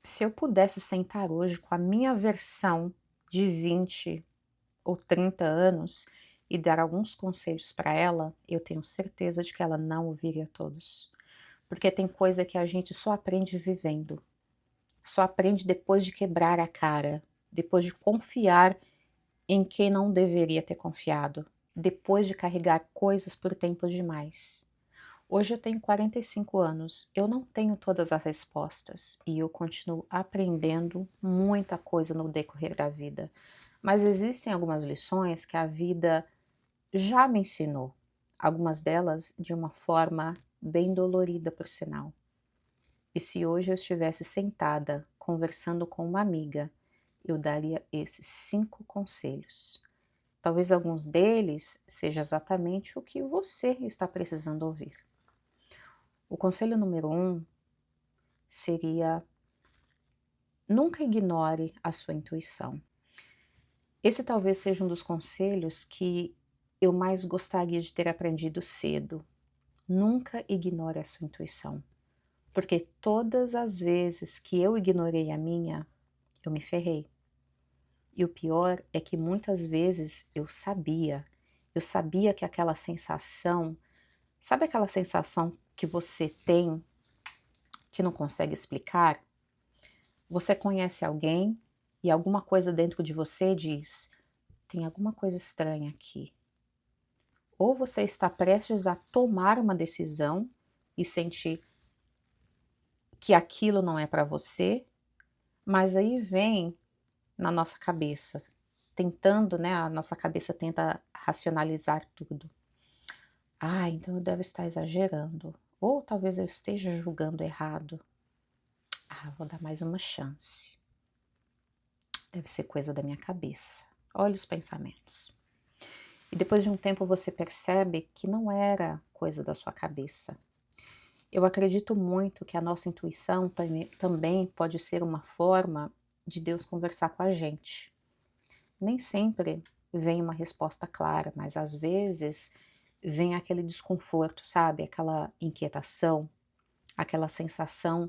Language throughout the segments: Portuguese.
Se eu pudesse sentar hoje com a minha versão de 20 ou 30 anos e dar alguns conselhos para ela, eu tenho certeza de que ela não ouviria todos. Porque tem coisa que a gente só aprende vivendo, só aprende depois de quebrar a cara, depois de confiar em quem não deveria ter confiado, depois de carregar coisas por tempo demais. Hoje eu tenho 45 anos, eu não tenho todas as respostas e eu continuo aprendendo muita coisa no decorrer da vida. Mas existem algumas lições que a vida já me ensinou, algumas delas de uma forma bem dolorida, por sinal. E se hoje eu estivesse sentada conversando com uma amiga, eu daria esses 5 conselhos. Talvez alguns deles seja exatamente o que você está precisando ouvir. O conselho número 1 seria: nunca ignore a sua intuição. Esse talvez seja um dos conselhos que eu mais gostaria de ter aprendido cedo. Nunca ignore a sua intuição, porque todas as vezes que eu ignorei a minha, eu me ferrei. E o pior é que muitas vezes eu sabia que aquela sensação, sabe aquela sensação que você tem que não consegue explicar? Você conhece alguém e alguma coisa dentro de você diz: tem alguma coisa estranha aqui. Ou você está prestes a tomar uma decisão e sentir que aquilo não é para você, mas aí vem na nossa cabeça, tentando, né? A nossa cabeça tenta racionalizar tudo. Ah, então eu devo estar exagerando. Ou talvez eu esteja julgando errado. Ah, vou dar mais uma chance. Deve ser coisa da minha cabeça. Olha os pensamentos. E depois de um tempo você percebe que não era coisa da sua cabeça. Eu acredito muito que a nossa intuição também pode ser uma forma de Deus conversar com a gente. Nem sempre vem uma resposta clara, mas às vezes vem aquele desconforto, sabe? Aquela inquietação, aquela sensação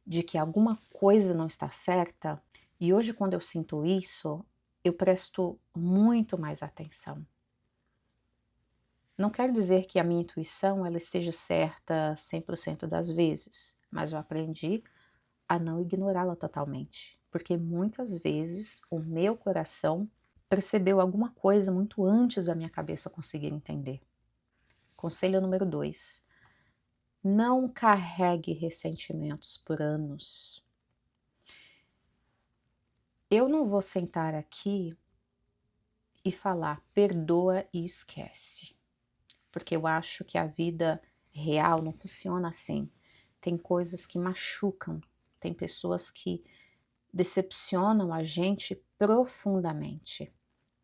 de que alguma coisa não está certa. E hoje, quando eu sinto isso, eu presto muito mais atenção. Não quer dizer que a minha intuição ela esteja certa 100% das vezes, mas eu aprendi a não ignorá-la totalmente, porque muitas vezes o meu coração percebeu alguma coisa muito antes da minha cabeça conseguir entender. Conselho número 2: não carregue ressentimentos por anos. Eu não vou sentar aqui e falar perdoa e esquece, porque eu acho que a vida real não funciona assim. Tem coisas que machucam, tem pessoas que decepcionam a gente profundamente.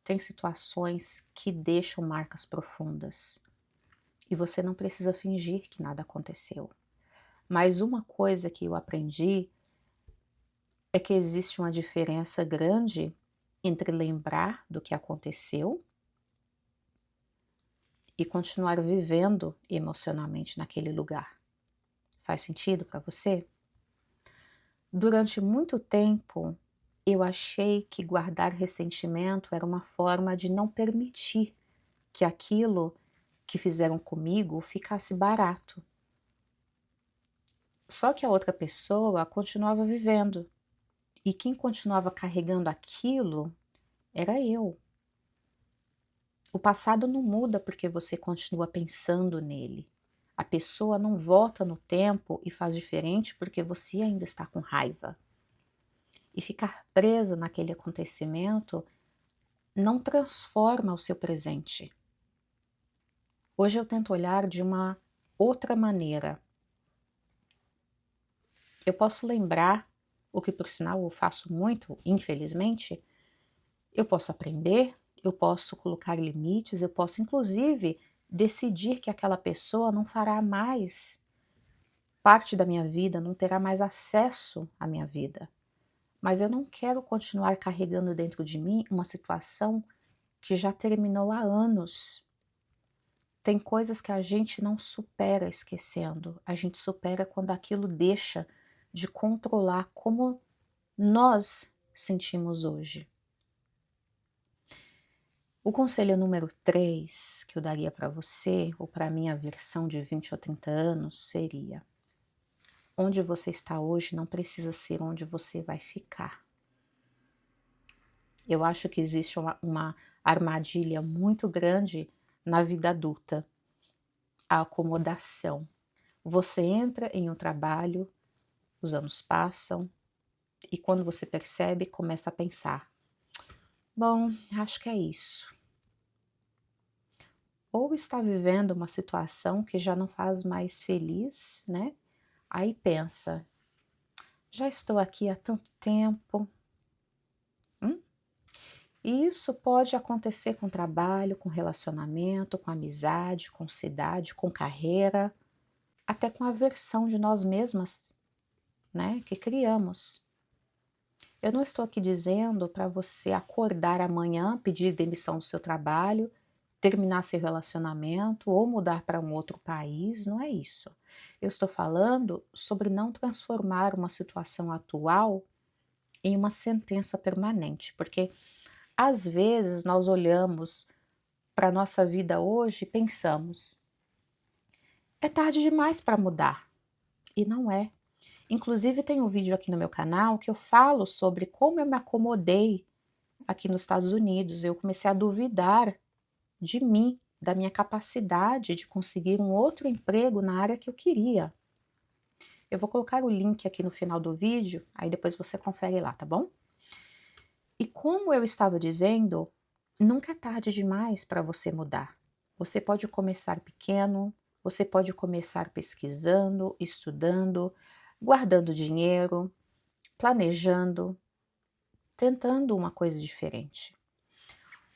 Tem situações que deixam marcas profundas e você não precisa fingir que nada aconteceu. Mas uma coisa que eu aprendi é que existe uma diferença grande entre lembrar do que aconteceu e continuar vivendo emocionalmente naquele lugar. Faz sentido para você? Durante muito tempo, eu achei que guardar ressentimento era uma forma de não permitir que aquilo que fizeram comigo ficasse barato. Só que a outra pessoa continuava vivendo, e quem continuava carregando aquilo era eu. O passado não muda porque você continua pensando nele. A pessoa não volta no tempo e faz diferente porque você ainda está com raiva. E ficar presa naquele acontecimento não transforma o seu presente. Hoje eu tento olhar de uma outra maneira. Eu posso lembrar, o que por sinal eu faço muito, infelizmente, eu posso aprender, eu posso colocar limites, eu posso inclusive decidir que aquela pessoa não fará mais parte da minha vida, não terá mais acesso à minha vida. Mas eu não quero continuar carregando dentro de mim uma situação que já terminou há anos. Tem coisas que a gente não supera esquecendo, a gente supera quando aquilo deixa de controlar como nós sentimos hoje. O conselho número 3 que eu daria para você, ou para a minha versão de 20 ou 30 anos, seria: onde você está hoje não precisa ser onde você vai ficar. Eu acho que existe uma armadilha muito grande na vida adulta, a acomodação. Você entra em um trabalho, os anos passam, e quando você percebe, começa a pensar: bom, acho que é isso. Ou está vivendo uma situação que já não faz mais feliz, né? Aí pensa: já estou aqui há tanto tempo. E isso pode acontecer com trabalho, com relacionamento, com amizade, com cidade, com carreira, até com a versão de nós mesmas, né, que criamos. Eu não estou aqui dizendo para você acordar amanhã, pedir demissão do seu trabalho, terminar seu relacionamento ou mudar para um outro país, não é isso. Eu estou falando sobre não transformar uma situação atual em uma sentença permanente, porque às vezes nós olhamos para a nossa vida hoje e pensamos: é tarde demais para mudar. E não é. Inclusive tem um vídeo aqui no meu canal que eu falo sobre como eu me acomodei aqui nos Estados Unidos. Eu comecei a duvidar de mim, da minha capacidade de conseguir um outro emprego na área que eu queria. Eu vou colocar o link aqui no final do vídeo, aí depois você confere lá, tá bom? E como eu estava dizendo, nunca é tarde demais para você mudar. Você pode começar pequeno, você pode começar pesquisando, estudando, guardando dinheiro, planejando, tentando uma coisa diferente.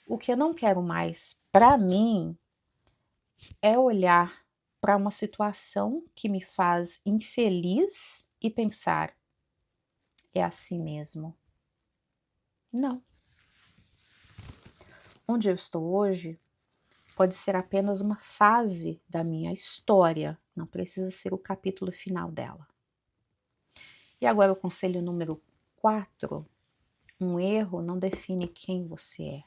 O que eu não quero mais para mim é olhar para uma situação que me faz infeliz e pensar: é assim mesmo. Não. Onde eu estou hoje pode ser apenas uma fase da minha história, não precisa ser o capítulo final dela. E agora o conselho número 4, um erro não define quem você é.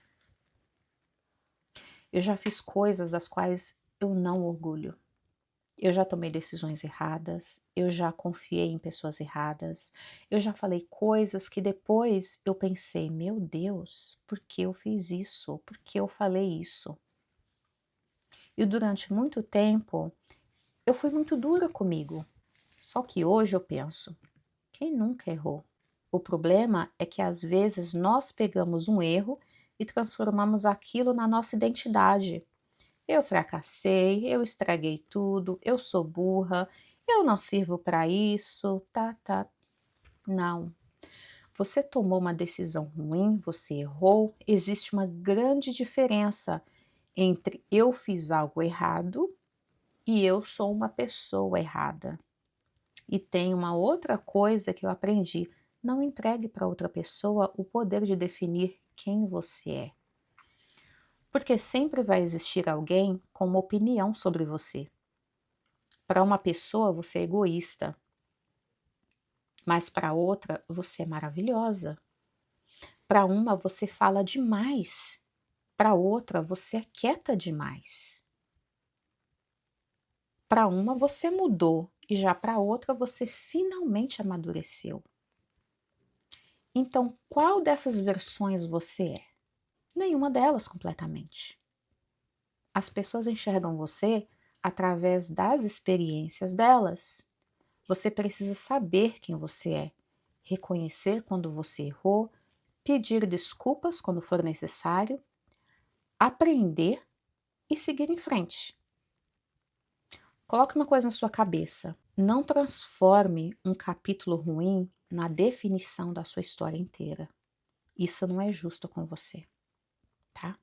Eu já fiz coisas das quais eu não orgulho. Eu já tomei decisões erradas, eu já confiei em pessoas erradas, eu já falei coisas que depois eu pensei: meu Deus, por que eu fiz isso? Por que eu falei isso? E durante muito tempo eu fui muito dura comigo. Só que hoje eu penso: quem nunca errou? O problema é que às vezes nós pegamos um erro e transformamos aquilo na nossa identidade. Eu fracassei, eu estraguei tudo, eu sou burra, eu não sirvo para isso, tá. Não. Você tomou uma decisão ruim, você errou. Existe uma grande diferença entre eu fiz algo errado e eu sou uma pessoa errada. E tem uma outra coisa que eu aprendi: não entregue para outra pessoa o poder de definir quem você é. Porque sempre vai existir alguém com uma opinião sobre você. Para uma pessoa você é egoísta, mas para outra você é maravilhosa. Para uma você fala demais, para outra você é quieta demais. Para uma você mudou e já para outra você finalmente amadureceu. Então, qual dessas versões você é? Nenhuma delas completamente. As pessoas enxergam você através das experiências delas. Você precisa saber quem você é, reconhecer quando você errou, pedir desculpas quando for necessário, aprender e seguir em frente. Coloque uma coisa na sua cabeça: não transforme um capítulo ruim na definição da sua história inteira. Isso não é justo com você, tá?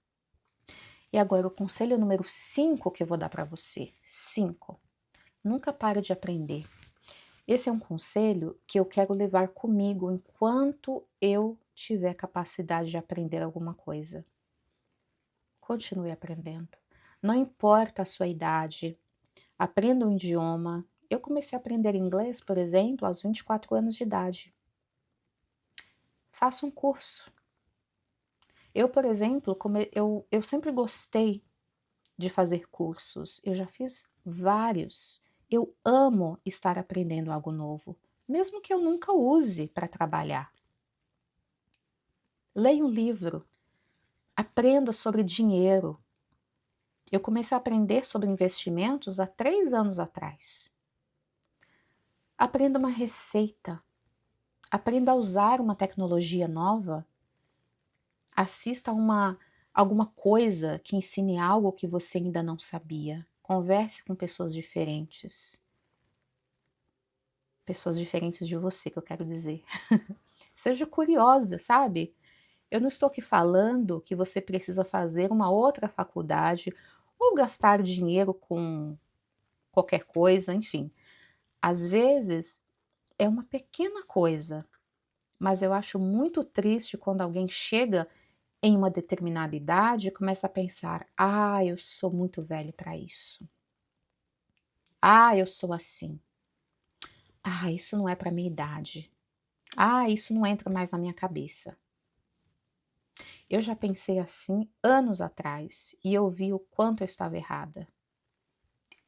E agora o conselho número 5 que eu vou dar para você. 5. Nunca pare de aprender. Esse é um conselho que eu quero levar comigo enquanto eu tiver capacidade de aprender alguma coisa. Continue aprendendo. Não importa a sua idade, aprenda um idioma. Eu comecei a aprender inglês, por exemplo, aos 24 anos de idade. Faço um curso. Eu, por exemplo, eu sempre gostei de fazer cursos. Eu já fiz vários. Eu amo estar aprendendo algo novo, mesmo que eu nunca use para trabalhar. Leia um livro, aprenda sobre dinheiro. Eu comecei a aprender sobre investimentos há 3 anos atrás. Aprenda uma receita, aprenda a usar uma tecnologia nova, assista a alguma coisa que ensine algo que você ainda não sabia. Converse com pessoas diferentes. Pessoas diferentes de você, que eu quero dizer. Seja curiosa, sabe? Eu não estou aqui falando que você precisa fazer uma outra faculdade ou gastar dinheiro com qualquer coisa, enfim. Às vezes é uma pequena coisa, mas eu acho muito triste quando alguém chega em uma determinada idade e começa a pensar: ah, eu sou muito velho para isso. Ah, eu sou assim. Ah, isso não é para minha idade. Ah, isso não entra mais na minha cabeça. Eu já pensei assim anos atrás e eu vi o quanto eu estava errada.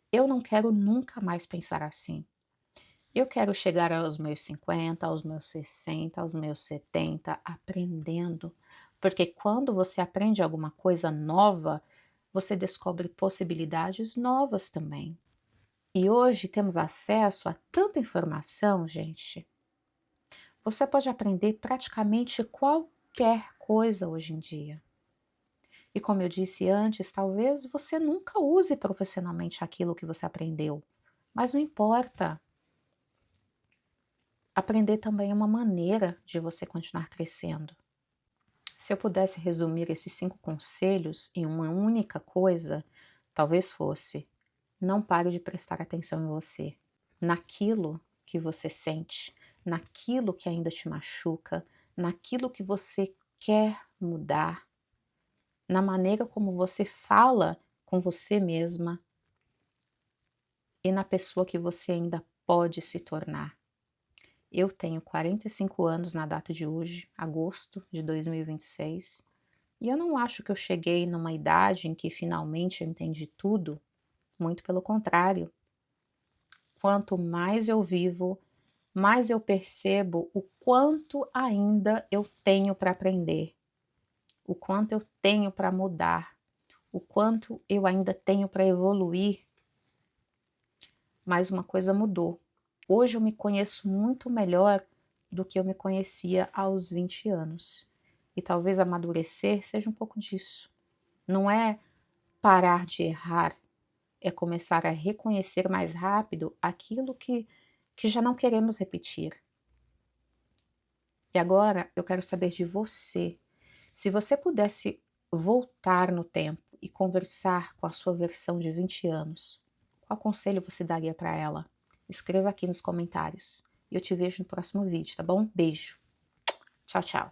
Eu não quero nunca mais pensar assim. Eu quero chegar aos meus 50, aos meus 60, aos meus 70, aprendendo. Porque quando você aprende alguma coisa nova, você descobre possibilidades novas também. E hoje temos acesso a tanta informação, gente. Você pode aprender praticamente qualquer coisa hoje em dia. E como eu disse antes, talvez você nunca use profissionalmente aquilo que você aprendeu, mas não importa. Aprender também é uma maneira de você continuar crescendo. Se eu pudesse resumir esses 5 conselhos em uma única coisa, talvez fosse: não pare de prestar atenção em você, naquilo que você sente, naquilo que ainda te machuca, naquilo que você quer mudar, na maneira como você fala com você mesma e na pessoa que você ainda pode se tornar. Eu tenho 45 anos na data de hoje, agosto de 2026, e eu não acho que eu cheguei numa idade em que finalmente eu entendi tudo, muito pelo contrário. Quanto mais eu vivo, mais eu percebo o quanto ainda eu tenho para aprender, o quanto eu tenho para mudar, o quanto eu ainda tenho para evoluir. Mas uma coisa mudou. Hoje eu me conheço muito melhor do que eu me conhecia aos 20 anos. E talvez amadurecer seja um pouco disso. Não é parar de errar, é começar a reconhecer mais rápido aquilo que já não queremos repetir. E agora eu quero saber de você. Se você pudesse voltar no tempo e conversar com a sua versão de 20 anos, qual conselho você daria para ela? Escreva aqui nos comentários. E eu te vejo no próximo vídeo, tá bom? Beijo. Tchau, tchau.